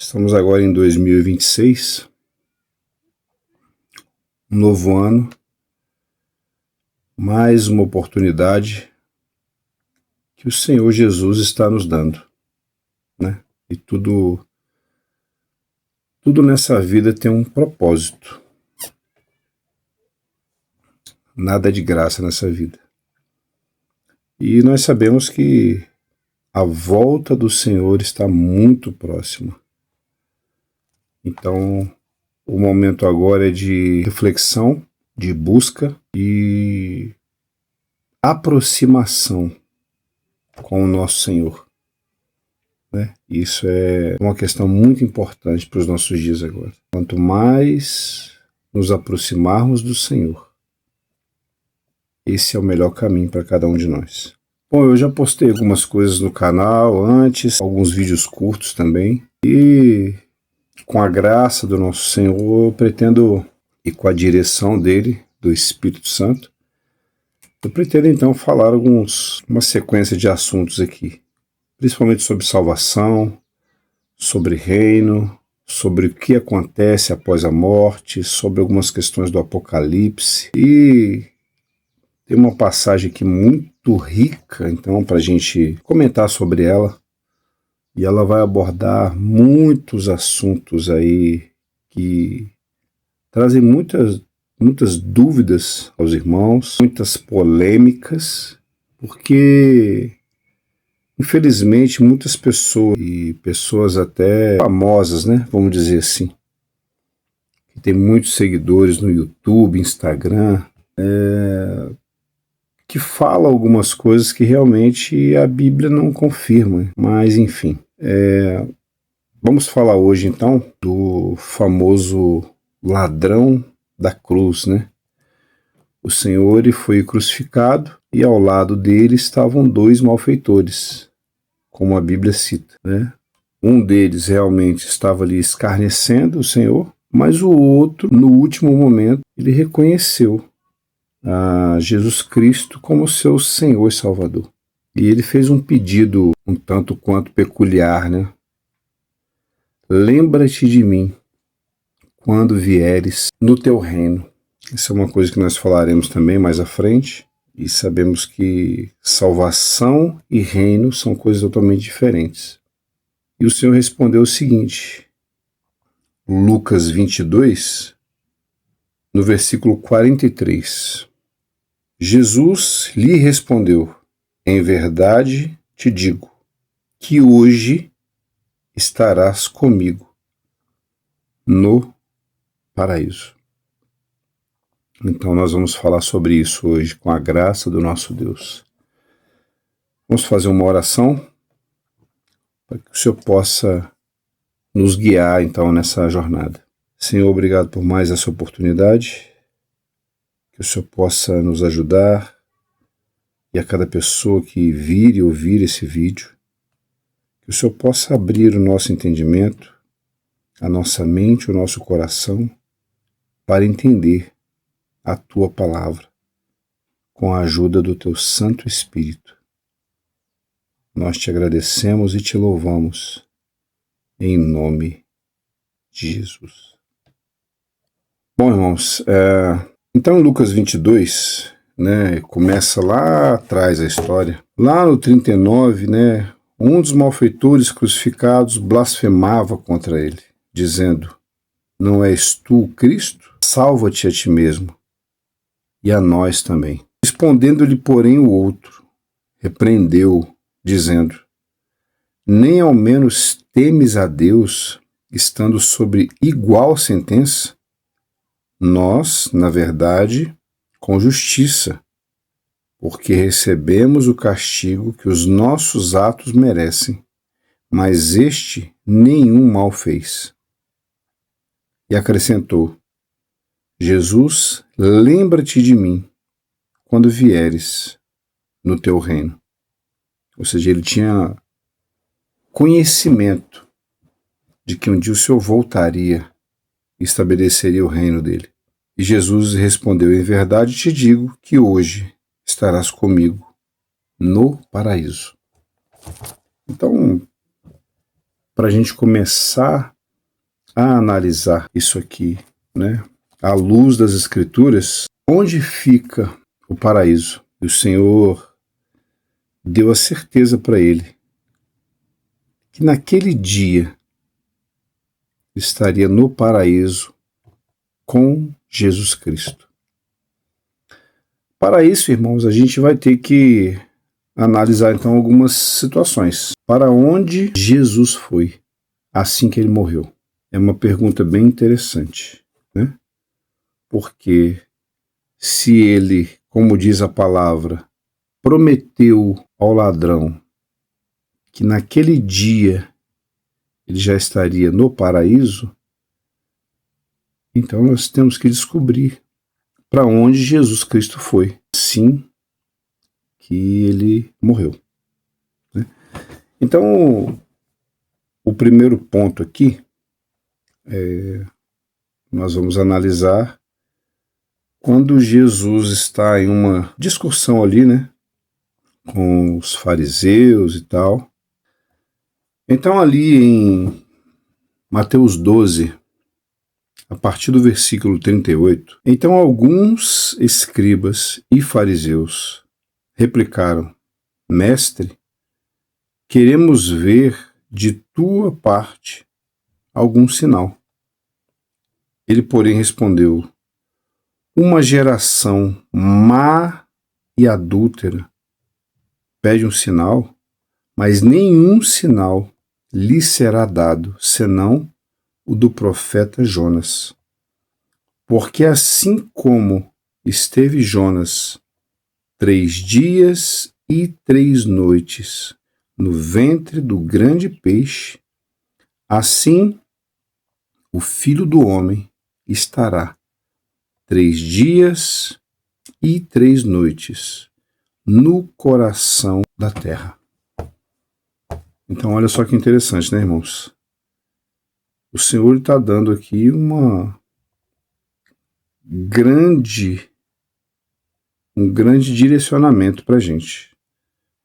Estamos agora em 2026, um novo ano, mais uma oportunidade que o Senhor Jesus está nos dando, né? E tudo nessa vida tem um propósito. Nada é de graça nessa vida. E nós sabemos que a volta do Senhor está muito próxima. Então, o momento agora é de reflexão, de busca e aproximação com o nosso Senhor, né? Isso é uma questão muito importante para os nossos dias agora. Quanto mais nos aproximarmos do Senhor, esse é o melhor caminho para cada um de nós. Bom, eu já postei algumas coisas no canal antes, alguns vídeos curtos também, e com a graça do nosso Senhor eu pretendo, e com a direção dele, do Espírito Santo, eu pretendo então falar uma sequência de assuntos aqui, principalmente sobre salvação, sobre reino, sobre o que acontece após a morte, sobre algumas questões do Apocalipse. E tem uma passagem aqui muito rica, então, para a gente comentar sobre ela. E ela vai abordar muitos assuntos aí que trazem muitas dúvidas aos irmãos, muitas polêmicas, porque infelizmente muitas pessoas, e pessoas até famosas, né, vamos dizer assim, que tem muitos seguidores no YouTube, Instagram, que falam algumas coisas que realmente a Bíblia não confirma, mas enfim. Vamos falar hoje então do famoso ladrão da cruz, né? O Senhor ele foi crucificado e ao lado dele estavam dois malfeitores, como a Bíblia cita, né? Um deles realmente estava ali escarnecendo o Senhor, mas o outro, no último momento, ele reconheceu a Jesus Cristo como seu Senhor e Salvador. E ele fez um pedido um tanto quanto peculiar, né? Lembra-te de mim quando vieres no teu reino. Isso é uma coisa que nós falaremos também mais à frente. E sabemos que salvação e reino são coisas totalmente diferentes. E o Senhor respondeu o seguinte, Lucas 22, no versículo 43. Jesus lhe respondeu, em verdade te digo, que hoje estarás comigo no paraíso. Então nós vamos falar sobre isso hoje, com a graça do nosso Deus. Vamos fazer uma oração para que o Senhor possa nos guiar então nessa jornada. Senhor, obrigado por mais essa oportunidade, que o Senhor possa nos ajudar e a cada pessoa que vir e ouvir esse vídeo, que o Senhor possa abrir o nosso entendimento, a nossa mente, o nosso coração, para entender a Tua Palavra, com a ajuda do Teu Santo Espírito. Nós te agradecemos e te louvamos, em nome de Jesus. Bom, irmãos, então Lucas 22, né, começa lá atrás a história. Lá no 39, né, um dos malfeitores crucificados blasfemava contra ele, dizendo, não és tu o Cristo? Salva-te a ti mesmo e a nós também. Respondendo-lhe, porém, o outro, repreendeu, dizendo, nem ao menos temes a Deus, estando sobre igual sentença? Nós, na verdade, com justiça, porque recebemos o castigo que os nossos atos merecem, mas este nenhum mal fez. E acrescentou, Jesus, lembra-te de mim quando vieres no teu reino. Ou seja, ele tinha conhecimento de que um dia o Senhor voltaria e estabeleceria o reino dele. E Jesus respondeu, em verdade te digo que hoje estarás comigo no paraíso. Então, para a gente começar a analisar isso aqui, né, à luz das Escrituras, onde fica o paraíso? E o Senhor deu a certeza para ele que naquele dia estaria no paraíso com Jesus Cristo. Para isso, irmãos, a gente vai ter que analisar então algumas situações. Para onde Jesus foi assim que ele morreu? É uma pergunta bem interessante, né? Porque se ele, como diz a palavra, prometeu ao ladrão que naquele dia ele já estaria no paraíso, então nós temos que descobrir para onde Jesus Cristo foi, assim que ele morreu, né? Então, o primeiro ponto aqui, nós vamos analisar quando Jesus está em uma discussão ali, né, com os fariseus e tal. Então, ali em Mateus 12, a partir do versículo 38, então alguns escribas e fariseus replicaram: Mestre, queremos ver de tua parte algum sinal. Ele, porém, respondeu: uma geração má e adúltera pede um sinal, mas nenhum sinal lhe será dado, senão o do profeta Jonas. Porque assim como esteve Jonas 3 dias e 3 noites no ventre do grande peixe, assim o Filho do Homem estará 3 dias e 3 noites no coração da terra. Então, olha só que interessante, né, irmãos? O Senhor está dando aqui um grande direcionamento para a gente.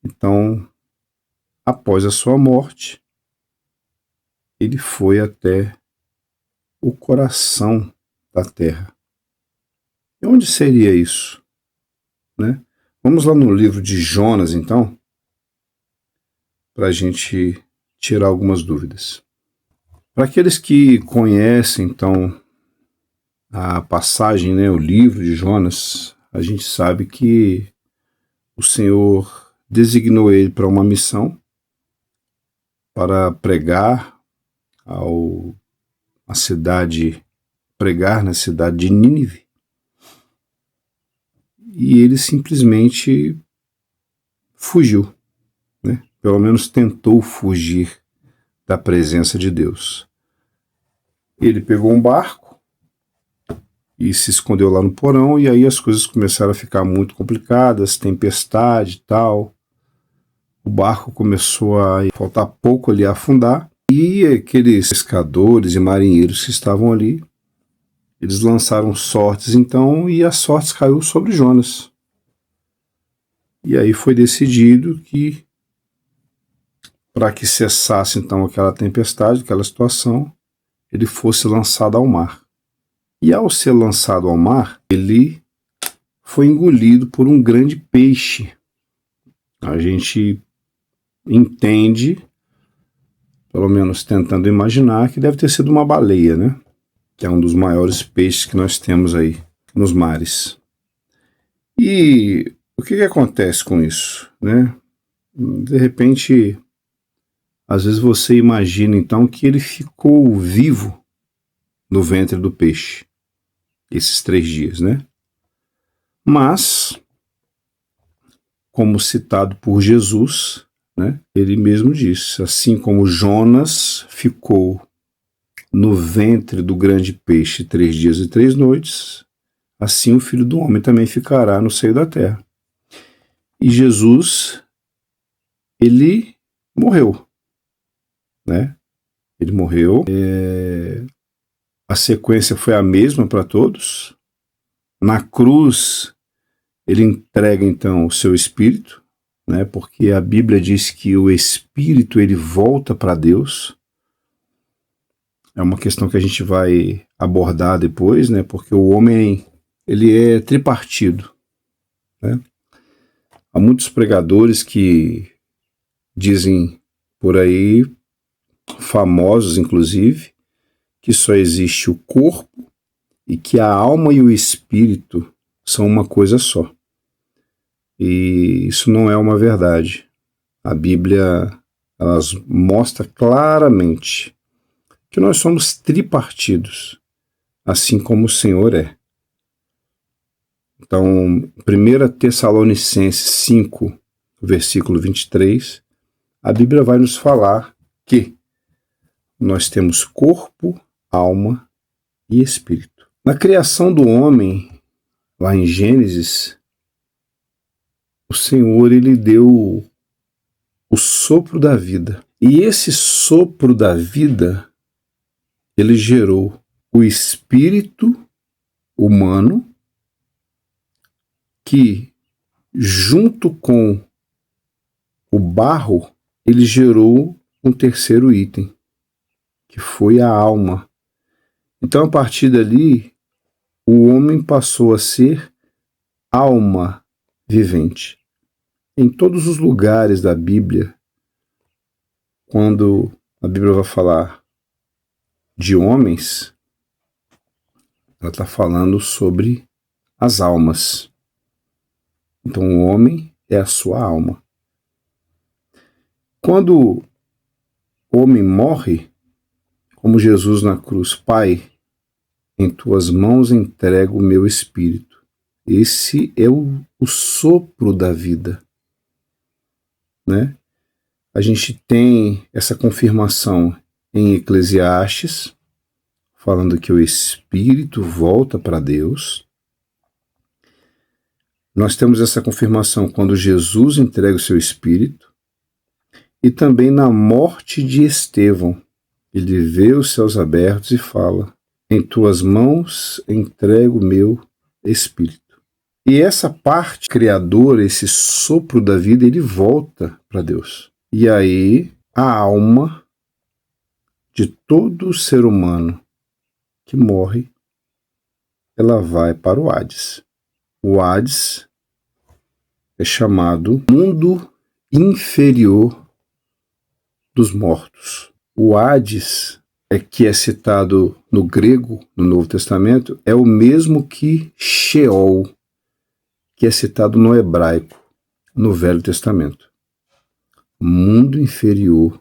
Então, após a sua morte, ele foi até o coração da terra. E onde seria isso, né? Vamos lá no livro de Jonas, então, para a gente tirar algumas dúvidas. Para aqueles que conhecem, então, a passagem, né, o livro de Jonas, a gente sabe que o Senhor designou ele para uma missão, para pregar pregar na cidade de Nínive. E ele simplesmente fugiu, né? Pelo menos tentou fugir da presença de Deus. Ele pegou um barco e se escondeu lá no porão, e aí as coisas começaram a ficar muito complicadas, tempestade e tal. O barco começou a faltar pouco ali a afundar, e aqueles pescadores e marinheiros que estavam ali, eles lançaram sortes então, e as sortes caiu sobre Jonas. E aí foi decidido que, para que cessasse então aquela tempestade, aquela situação, ele fosse lançado ao mar. E ao ser lançado ao mar, ele foi engolido por um grande peixe. A gente entende, pelo menos tentando imaginar, que deve ter sido uma baleia, né? Que é um dos maiores peixes que nós temos aí nos mares. E o que acontece com isso, né? De repente, às vezes você imagina então que ele ficou vivo no ventre do peixe esses 3 dias, né? Mas, como citado por Jesus, né, ele mesmo disse: assim como Jonas ficou no ventre do grande peixe 3 dias e 3 noites, assim o Filho do Homem também ficará no seio da terra. E Jesus, ele morreu, né? Ele morreu. A sequência foi a mesma para todos. Na cruz, ele entrega então o seu espírito, né? Porque a Bíblia diz que o espírito ele volta para Deus. É uma questão que a gente vai abordar depois, né? Porque o homem, ele é tripartido, né? Há muitos pregadores que dizem por aí, famosos inclusive, que só existe o corpo e que a alma e o espírito são uma coisa só. E isso não é uma verdade. A Bíblia mostra claramente que nós somos tripartidos, assim como o Senhor é. Então, 1 Tessalonicenses 5, versículo 23, a Bíblia vai nos falar que nós temos corpo, alma e espírito. Na criação do homem, lá em Gênesis, o Senhor, ele deu o sopro da vida. E esse sopro da vida, ele gerou o espírito humano que, junto com o barro, ele gerou um terceiro item, que foi a alma. Então, a partir dali, o homem passou a ser alma vivente. Em todos os lugares da Bíblia, quando a Bíblia vai falar de homens, ela está falando sobre as almas. Então, o homem é a sua alma. Quando o homem morre, como Jesus na cruz, Pai, em tuas mãos entrego o meu espírito. Esse é o sopro da vida, né? A gente tem essa confirmação em Eclesiastes, falando que o espírito volta para Deus. Nós temos essa confirmação quando Jesus entrega o seu espírito, e também na morte de Estevão. Ele vê os céus abertos e fala: em tuas mãos entrego o meu espírito. E essa parte criadora, esse sopro da vida, ele volta para Deus. E aí a alma de todo ser humano que morre, ela vai para o Hades. O Hades é chamado mundo inferior dos mortos. O Hades, que é citado no grego, no Novo Testamento, é o mesmo que Sheol, que é citado no hebraico, no Velho Testamento. Mundo inferior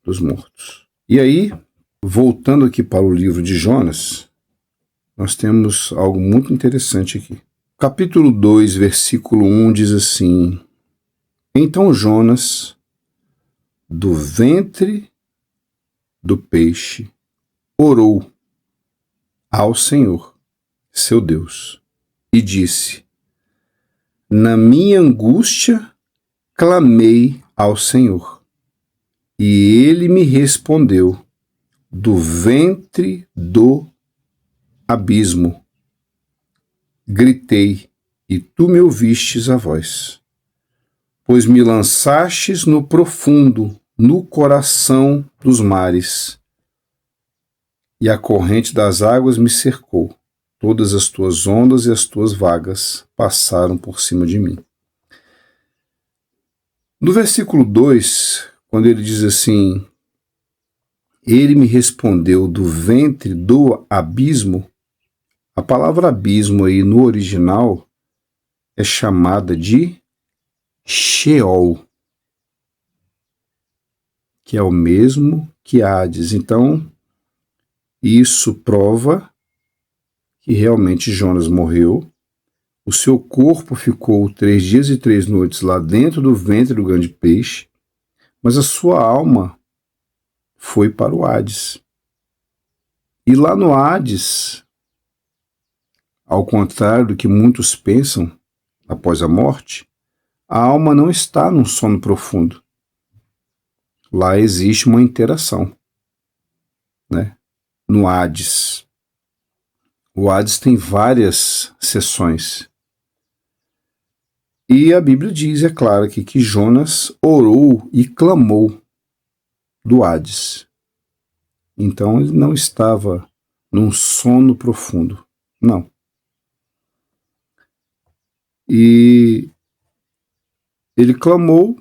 dos mortos. E aí, voltando aqui para o livro de Jonas, nós temos algo muito interessante aqui. Capítulo 2, versículo 1 diz assim: então Jonas, do ventre do peixe, orou ao Senhor, seu Deus, e disse: na minha angústia clamei ao Senhor, e ele me respondeu do ventre do abismo. Gritei, e tu me ouvistes a voz, pois me lançastes no profundo, no coração dos mares, e a corrente das águas me cercou. Todas as tuas ondas e as tuas vagas passaram por cima de mim. No versículo 2, quando ele diz assim: ele me respondeu do ventre do abismo, a palavra abismo aí no original é chamada de Sheol, que é o mesmo que Hades. Então, isso prova que realmente Jonas morreu. O seu corpo ficou 3 dias e 3 noites lá dentro do ventre do grande peixe, mas a sua alma foi para o Hades. E lá no Hades, ao contrário do que muitos pensam após a morte, a alma não está num sono profundo. Lá existe uma interação, né? No Hades. O Hades tem várias seções. E a Bíblia diz, é claro aqui, que Jonas orou e clamou do Hades. Então ele não estava num sono profundo, não. E ele clamou,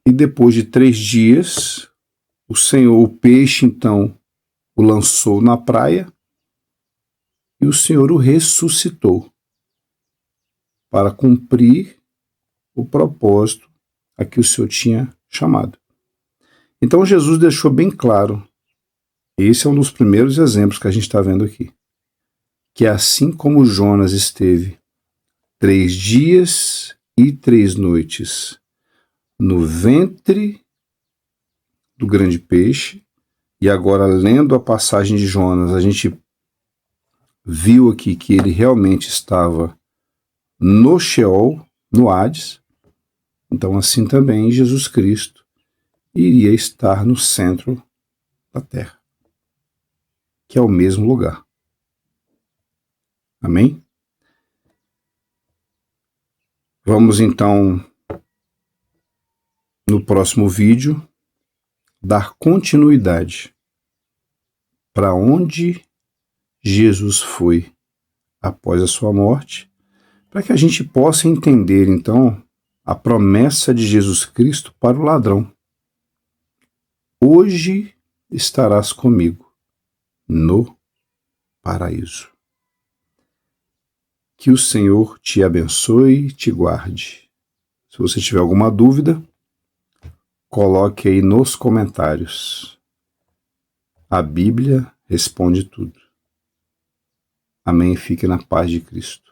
e depois de 3 dias, o peixe então o lançou na praia, e o Senhor o ressuscitou para cumprir o propósito a que o Senhor tinha chamado. Então Jesus deixou bem claro, esse é um dos primeiros exemplos que a gente está vendo aqui, que assim como Jonas esteve 3 dias e 3 noites no ventre do grande peixe, e agora lendo a passagem de Jonas, a gente viu aqui que ele realmente estava no Sheol, no Hades. Então assim também Jesus Cristo iria estar no centro da terra, que é o mesmo lugar. Amém? Vamos então, no próximo vídeo, dar continuidade para onde Jesus foi após a sua morte, para que a gente possa entender então a promessa de Jesus Cristo para o ladrão. Hoje estarás comigo no paraíso. Que o Senhor te abençoe e te guarde. Se você tiver alguma dúvida, coloque aí nos comentários. A Bíblia responde tudo. Amém. Fique na paz de Cristo.